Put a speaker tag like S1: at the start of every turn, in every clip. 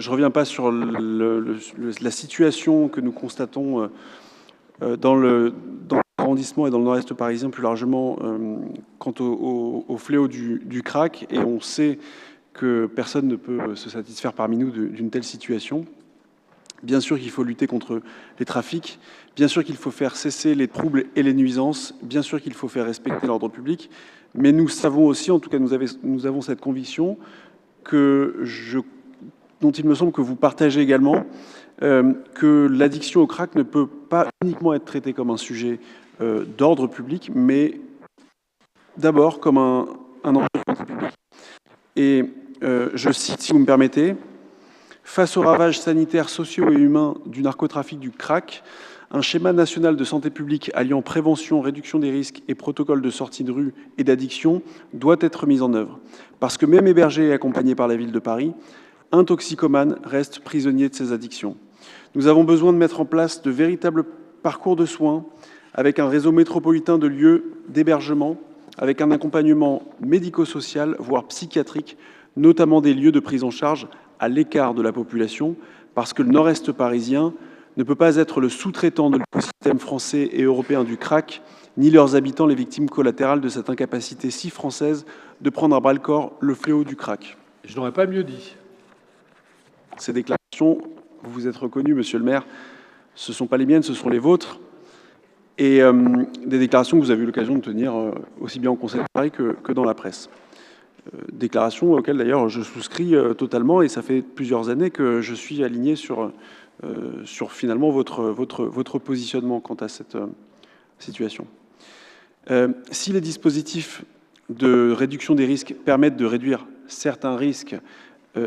S1: Je ne reviens pas sur la situation que nous constatons dans l'arrondissement et dans le nord-est parisien plus largement quant au fléau du crack. Et on sait que personne ne peut se satisfaire parmi nous d'une telle situation. Bien sûr qu'il faut lutter contre les trafics, bien sûr qu'il faut faire cesser les troubles et les nuisances, bien sûr qu'il faut faire respecter l'ordre public, mais nous savons aussi, en tout cas nous avons cette conviction, dont il me semble que vous partagez également, que l'addiction au crack ne peut pas uniquement être traitée comme un sujet d'ordre public, mais d'abord comme un enjeu de santé publique. Et je cite, si vous me permettez, « Face aux ravages sanitaires, sociaux et humains du narcotrafic du crack, un schéma national de santé publique alliant prévention, réduction des risques et protocole de sortie de rue et d'addiction doit être mis en œuvre. Parce que même hébergé et accompagné par la ville de Paris, un toxicomane reste prisonnier de ses addictions. Nous avons besoin de mettre en place de véritables parcours de soins avec un réseau métropolitain de lieux d'hébergement, avec un accompagnement médico-social, voire psychiatrique, notamment des lieux de prise en charge à l'écart de la population, parce que le nord-est parisien ne peut pas être le sous-traitant de l'écosystème français et européen du crack, ni leurs habitants les victimes collatérales de cette incapacité si française de prendre à bras-le-corps le fléau du crack. »
S2: Je n'aurais pas mieux dit.
S1: Ces déclarations, vous vous êtes reconnu, monsieur le maire, ce ne sont pas les miennes, ce sont les vôtres. Et des déclarations que vous avez eu l'occasion de tenir aussi bien au Conseil de Paris que dans la presse. Déclarations auxquelles d'ailleurs je souscris totalement, et ça fait plusieurs années que je suis aligné sur finalement votre positionnement quant à cette situation. Si les dispositifs de réduction des risques permettent de réduire certains risques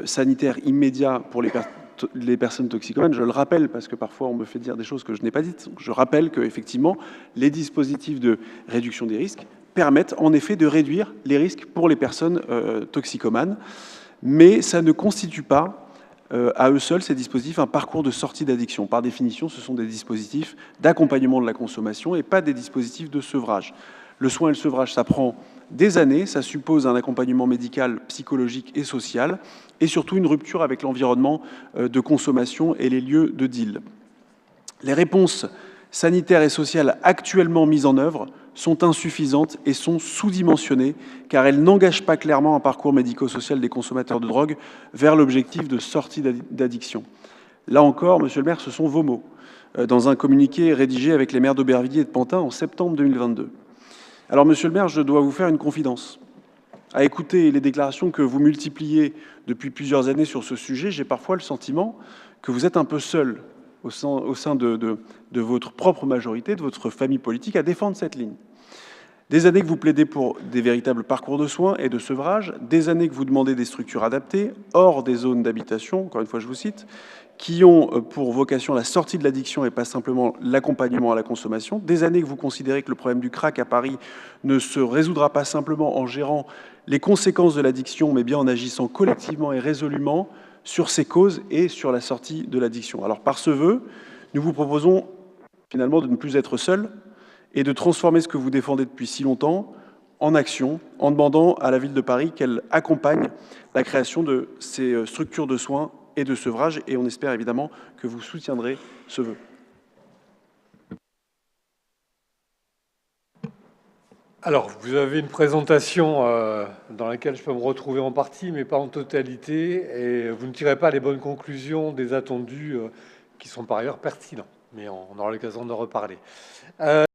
S1: sanitaires immédiats pour les personnes toxicomanes, je le rappelle, parce que parfois on me fait dire des choses que je n'ai pas dites, je rappelle qu'effectivement, les dispositifs de réduction des risques permettent en effet de réduire les risques pour les personnes toxicomanes, mais ça ne constitue pas à eux seuls, ces dispositifs, un parcours de sortie d'addiction. Par définition, ce sont des dispositifs d'accompagnement de la consommation et pas des dispositifs de sevrage. Le soin et le sevrage, ça prend des années, ça suppose un accompagnement médical, psychologique et social, et surtout une rupture avec l'environnement de consommation et les lieux de deal. Les réponses sanitaires et sociales actuellement mises en œuvre sont insuffisantes et sont sous-dimensionnées, car elles n'engagent pas clairement un parcours médico-social des consommateurs de drogue vers l'objectif de sortie d'addiction. Là encore, monsieur le maire, ce sont vos mots, dans un communiqué rédigé avec les maires d'Aubervilliers et de Pantin en septembre 2022. Alors, monsieur le maire, je dois vous faire une confidence. À écouter les déclarations que vous multipliez depuis plusieurs années sur ce sujet, j'ai parfois le sentiment que vous êtes un peu seul au sein de votre propre majorité, de votre famille politique, à défendre cette ligne. Des années que vous plaidez pour des véritables parcours de soins et de sevrage, des années que vous demandez des structures adaptées, hors des zones d'habitation, encore une fois je vous cite, qui ont pour vocation la sortie de l'addiction et pas simplement l'accompagnement à la consommation, des années que vous considérez que le problème du crack à Paris ne se résoudra pas simplement en gérant les conséquences de l'addiction, mais bien en agissant collectivement et résolument sur ses causes et sur la sortie de l'addiction. Alors par ce vœu, nous vous proposons finalement de ne plus être seuls et de transformer ce que vous défendez depuis si longtemps en action, en demandant à la ville de Paris qu'elle accompagne la création de ces structures de soins et de sevrage, et on espère évidemment que vous soutiendrez ce vœu.
S2: Alors, vous avez une présentation dans laquelle je peux me retrouver en partie, mais pas en totalité, et vous ne tirez pas les bonnes conclusions des attendus qui sont par ailleurs pertinents, mais on aura l'occasion d'en reparler.